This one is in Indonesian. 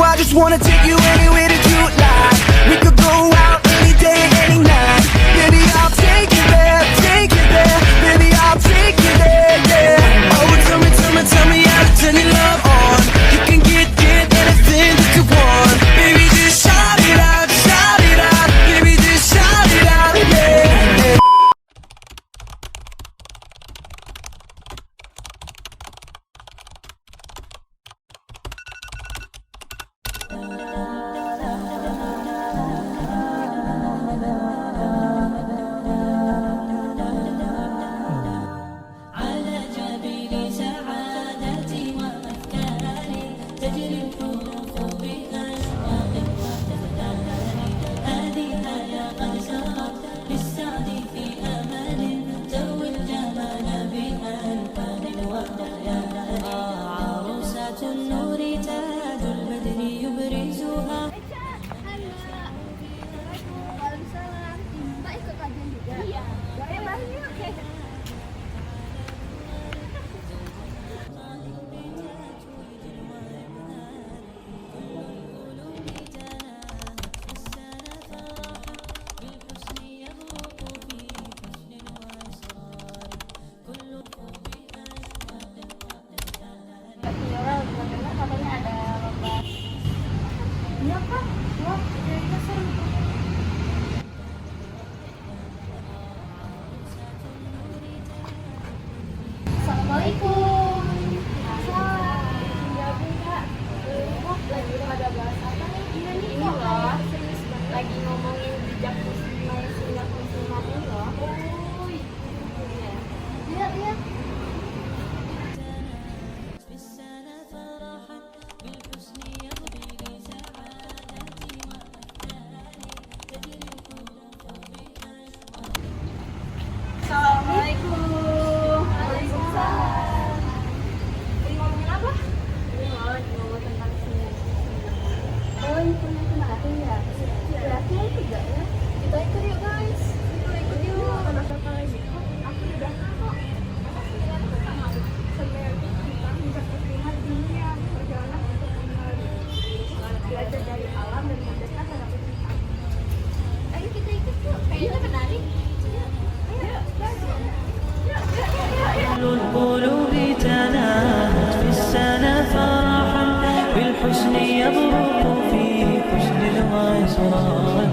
I just wanna take you anywhere that you like. We could go out any day, any night. Baby, I'll take you there, take you there. Baby, I'll take you there, yeah. Oh, tell me how to turn your love on. You can get anything that you want. Baby, just shout it out, shout it out. Baby, just shout it out, yeah. على جبين سعادتي وأفكاري تجري الحروف بأشواق وتزدهري هذه يا قد سرت للسعد في أمل تروي الجمال بألوان وخيال عروسة النور تاج البدر يبرزها. Waalaikumsalam. Mbak ikut kajian juga? Iya. Bareng yuk. Katanya ada lomba. Iya kak. Wah, kayaknya seru. Assalamualaikum. Ya Bunda. Lagi pada bahas apa nih? Ini loh, lagi ngomongin jejak muslimah yang muslimah ini loh. Oh iya. Lihat lihat. Assalamualaikum. Waalaikumsalam. Ini ngomongin apa? Ini ngomong tentang seni. Oh, ini punya kenalin ya? Berarti ikut gak ya? Kita ikut yuk guys. Kita ikut yuk. Kenapa lagi? Aku udah kok. Sebenarnya tentang hijab muslimah di dunia. Perjalanan untuk mengenal diri. Belajar dari alam dan mendekat terhadap penciptaan. Ayo kita ikut yuk. Kayaknya menarik. القلوب تناهت في السنة فرحا بالحسن يبرق في حسن الوصال.